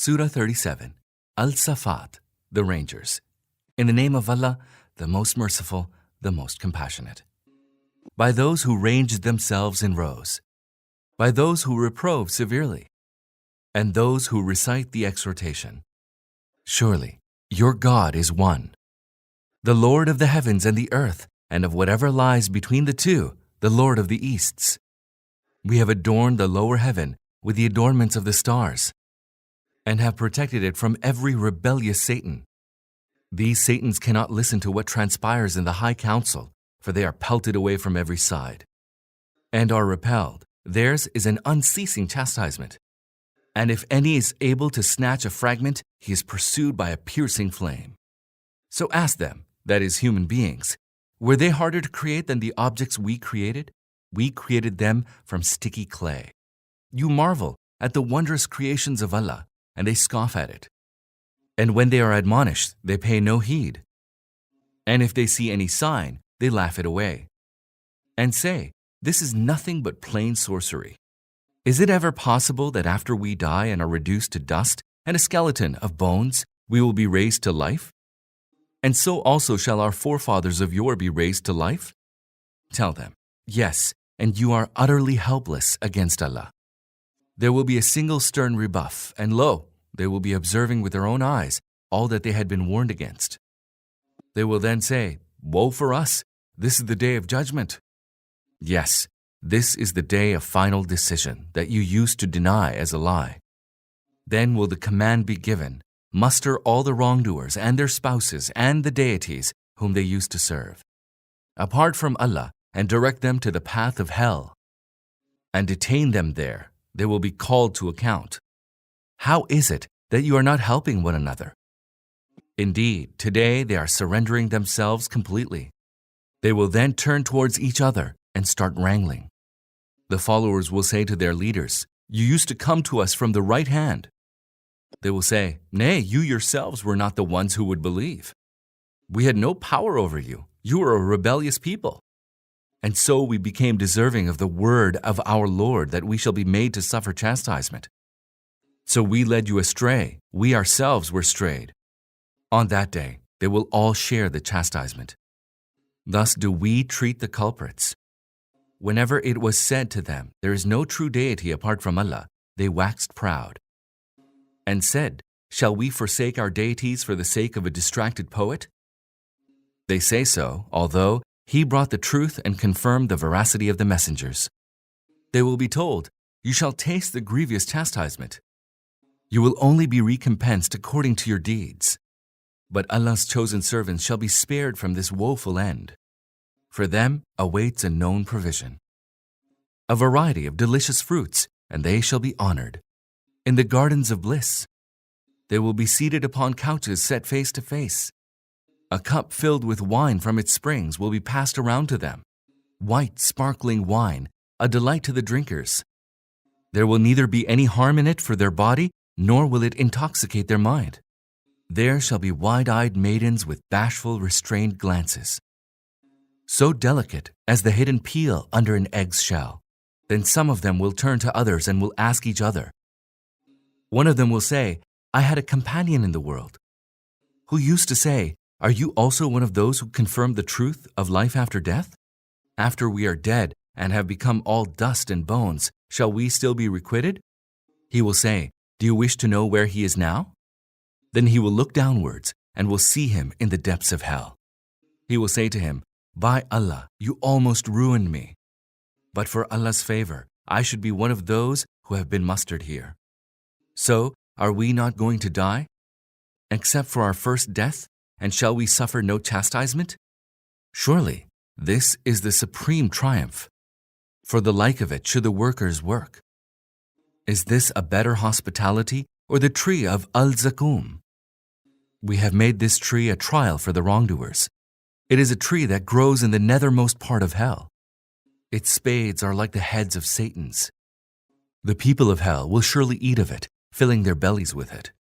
Surah 37, Al-Saffat, the Rangers. In the name of Allah, the most merciful, the most compassionate. By those who ranged themselves in rows, by those who reprove severely, and those who recite the exhortation. Surely, your God is one, the Lord of the heavens and the earth, and of whatever lies between the two, the Lord of the easts. We have adorned the lower heaven with the adornments of the stars, and have protected it from every rebellious Satan. These Satans cannot listen to what transpires in the high council, for they are pelted away from every side, and are repelled. Theirs is an unceasing chastisement. And if any is able to snatch a fragment, he is pursued by a piercing flame. So ask them, that is, human beings, were they harder to create than the objects we created? We created them from sticky clay. You marvel at the wondrous creations of Allah, and they scoff at it. And when they are admonished, they pay no heed. And if they see any sign, they laugh it away, and say, this is nothing but plain sorcery. Is it ever possible that after we die and are reduced to dust and a skeleton of bones, we will be raised to life? And so also shall our forefathers of yore be raised to life? Tell them, yes, and you are utterly helpless against Allah. There will be a single stern rebuff, and lo, they will be observing with their own eyes all that they had been warned against. They will then say, woe for us, this is the day of judgment. Yes, this is the day of final decision that you used to deny as a lie. Then will the command be given, muster all the wrongdoers and their spouses and the deities whom they used to serve, apart from Allah, and direct them to the path of hell, and detain them there. They will be called to account. How is it that you are not helping one another? Indeed, today they are surrendering themselves completely. They will then turn towards each other and start wrangling. The followers will say to their leaders, you used to come to us from the right hand. They will say, nay, you yourselves were not the ones who would believe. We had no power over you. You were a rebellious people. And so we became deserving of the word of our Lord that we shall be made to suffer chastisement. So we led you astray. We ourselves were strayed. On that day, they will all share the chastisement. Thus do we treat the culprits. Whenever it was said to them, there is no true deity apart from Allah, they waxed proud, and said, shall we forsake our deities for the sake of a distracted poet? They say so, although he brought the truth and confirmed the veracity of the messengers. They will be told, you shall taste the grievous chastisement. You will only be recompensed according to your deeds. But Allah's chosen servants shall be spared from this woeful end. For them awaits a known provision, a variety of delicious fruits, and they shall be honored. In the gardens of bliss, they will be seated upon couches set face to face. A cup filled with wine from its springs will be passed around to them. White, sparkling wine, a delight to the drinkers. There will neither be any harm in it for their body, nor will it intoxicate their mind. There shall be wide-eyed maidens with bashful, restrained glances, so delicate as the hidden peel under an egg's shell. Then some of them will turn to others and will ask each other. One of them will say, I had a companion in the world, who used to say, are you also one of those who confirm the truth of life after death? After we are dead and have become all dust and bones, shall we still be requited? He will say, do you wish to know where he is now? Then he will look downwards and will see him in the depths of hell. He will say to him, by Allah, you almost ruined me. But for Allah's favor, I should be one of those who have been mustered here. So, are we not going to die, except for our first death, and shall we suffer no chastisement? Surely, this is the supreme triumph. For the like of it should the workers work. Is this a better hospitality, or the tree of Al-Zakum? We have made this tree a trial for the wrongdoers. It is a tree that grows in the nethermost part of hell. Its spades are like the heads of Satans. The people of hell will surely eat of it, filling their bellies with it.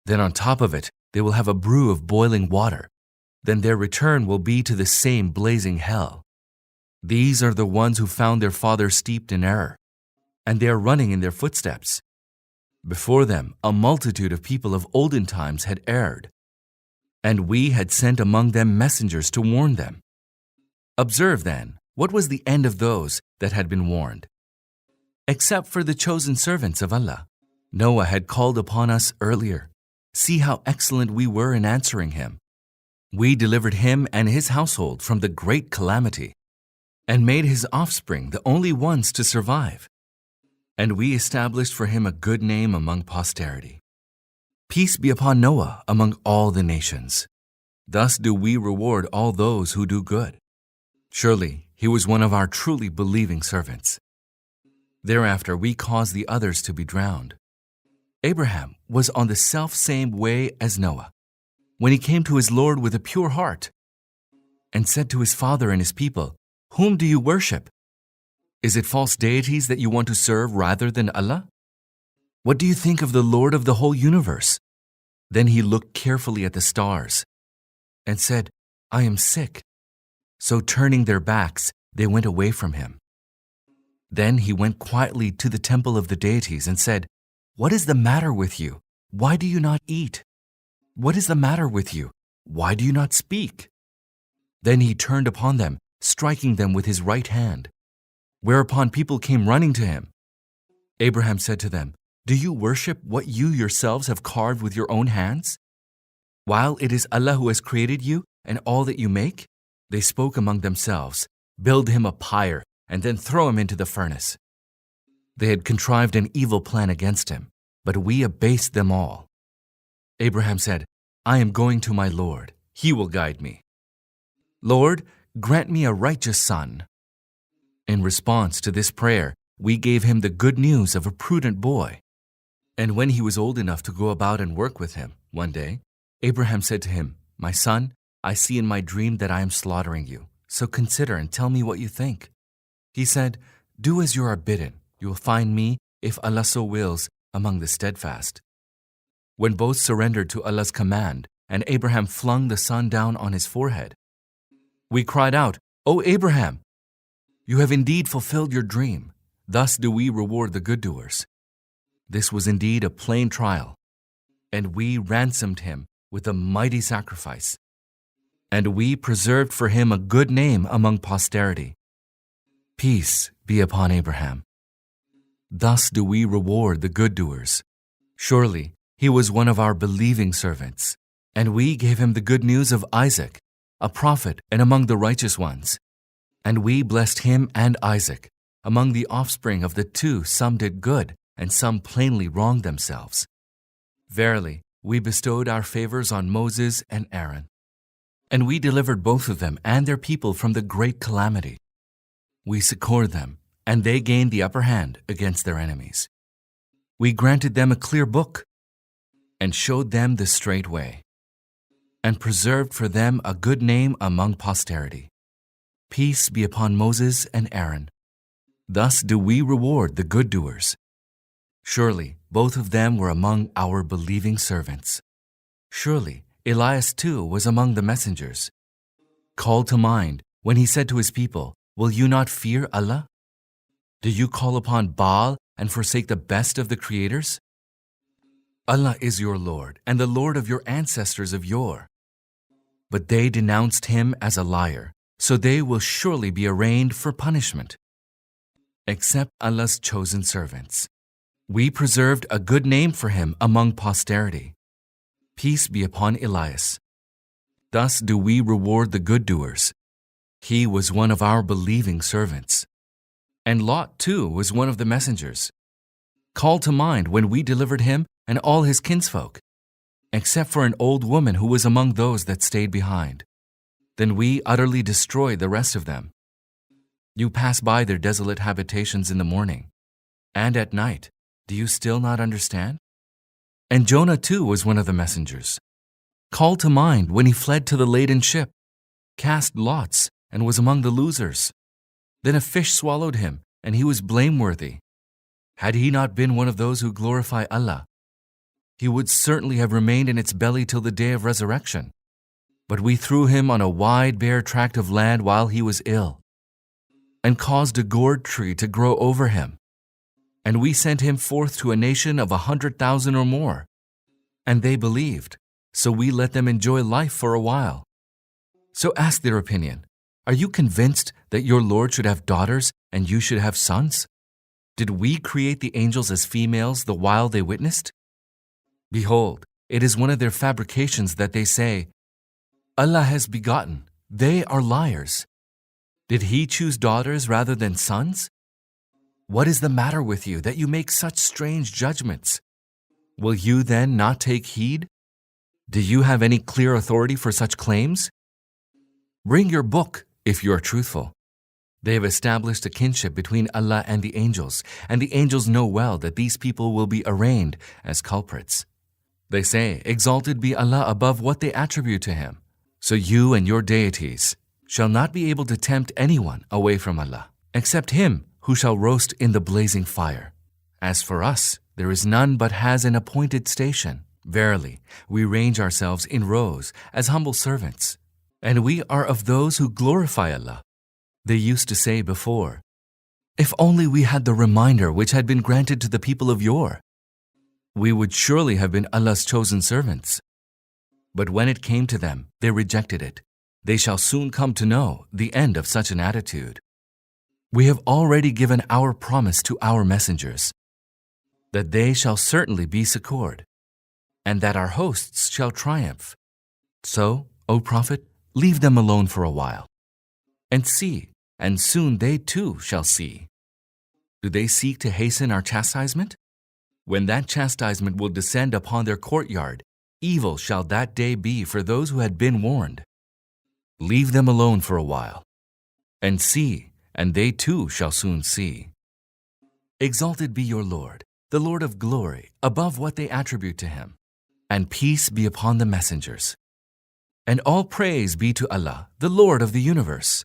Then on top of it, they will have a brew of boiling water. Then their return will be to the same blazing hell. These are the ones who found their fathers steeped in error, and they are running in their footsteps. Before them, a multitude of people of olden times had erred, and we had sent among them messengers to warn them. Observe then, what was the end of those that had been warned? Except for the chosen servants of Allah. Noah had called upon us earlier. See how excellent we were in answering him. We delivered him and his household from the great calamity, and made his offspring the only ones to survive. And we established for him a good name among posterity. Peace be upon Noah among all the nations. Thus do we reward all those who do good. Surely he was one of our truly believing servants. Thereafter we caused the others to be drowned. Abraham was on the self-same way as Noah, when he came to his Lord with a pure heart, and said to his father and his people, "Whom do you worship? Is it false deities that you want to serve rather than Allah? What do you think of the Lord of the whole universe?" Then he looked carefully at the stars and said, "I am sick." So turning their backs, they went away from him. Then he went quietly to the temple of the deities and said, "What is the matter with you? Why do you not eat? What is the matter with you? Why do you not speak?" Then he turned upon them, striking them with his right hand. Whereupon people came running to him. Abraham said to them, "Do you worship what you yourselves have carved with your own hands? While it is Allah who has created you and all that you make?" They spoke among themselves, "Build him a pyre and then throw him into the furnace." They had contrived an evil plan against him, but we abased them all. Abraham said, "I am going to my Lord. He will guide me. Lord, grant me a righteous son." In response to this prayer, we gave him the good news of a prudent boy. And when he was old enough to go about and work with him, one day, Abraham said to him, "My son, I see in my dream that I am slaughtering you, so consider and tell me what you think." He said, "Do as you are bidden. You will find me, if Allah so wills, among the steadfast." When both surrendered to Allah's command, and Abraham flung the son down on his forehead, we cried out, "O Abraham, you have indeed fulfilled your dream. Thus do we reward the good doers." This was indeed a plain trial, and we ransomed him with a mighty sacrifice. And we preserved for him a good name among posterity. Peace be upon Abraham. Thus do we reward the good doers. Surely he was one of our believing servants, and we gave him the good news of Isaac, a prophet and among the righteous ones. And we blessed him and Isaac. Among the offspring of the two, some did good, and some plainly wronged themselves. Verily, we bestowed our favors on Moses and Aaron, and we delivered both of them and their people from the great calamity. We succored them, and they gained the upper hand against their enemies. We granted them a clear book, and showed them the straight way, and preserved for them a good name among posterity. Peace be upon Moses and Aaron. Thus do we reward the good doers. Surely both of them were among our believing servants. Surely Elias too was among the messengers, called to mind when he said to his people, "Will you not fear Allah? Do you call upon Baal and forsake the best of the creators? Allah is your Lord and the Lord of your ancestors of yore." But they denounced him as a liar, so they will surely be arraigned for punishment. Except Allah's chosen servants, we preserved a good name for him among posterity. Peace be upon Elias. Thus do we reward the good doers. He was one of our believing servants. And Lot too was one of the messengers, called to mind when we delivered him and all his kinsfolk, except for an old woman who was among those that stayed behind. Then we utterly destroyed the rest of them. You pass by their desolate habitations in the morning, and at night. Do you still not understand? And Jonah too was one of the messengers, called to mind when he fled to the laden ship, cast lots, and was among the losers. Then a fish swallowed him, and he was blameworthy. Had he not been one of those who glorify Allah, he would certainly have remained in its belly till the day of resurrection. But we threw him on a wide bare tract of land while he was ill, and caused a gourd tree to grow over him, And we sent him forth to a nation of 100,000 or more. And they believed, so we let them enjoy life for a while. So ask their opinion. Are you convinced that your Lord should have daughters and you should have sons? Did we create the angels as females the while they witnessed? Behold, it is one of their fabrications that they say, Allah has begotten. They are liars. Did he choose daughters rather than sons? What is the matter with you that you make such strange judgments? Will you then not take heed? Do you have any clear authority for such claims? Bring your book if you are truthful. They have established a kinship between Allah and the angels know well that these people will be arraigned as culprits. They say, exalted be Allah above what they attribute to him. So you and your deities shall not be able to tempt anyone away from Allah, except him who shall roast in the blazing fire. As for us, there is none but has an appointed station. Verily, we range ourselves in rows as humble servants, and we are of those who glorify Allah. They used to say before, if only we had the reminder which had been granted to the people of yore, we would surely have been Allah's chosen servants. But when it came to them, they rejected it. They shall soon come to know the end of such an attitude. We have already given our promise to our messengers, that they shall certainly be succored, and that our hosts shall triumph. So, O Prophet, leave them alone for a while, and see, and soon they too shall see. Do they seek to hasten our chastisement? When that chastisement will descend upon their courtyard, evil shall that day be for those who had been warned. Leave them alone for a while, and see, and they too shall soon see. Exalted be your Lord, the Lord of glory, above what they attribute to him, and peace be upon the messengers. And all praise be to Allah, the Lord of the universe.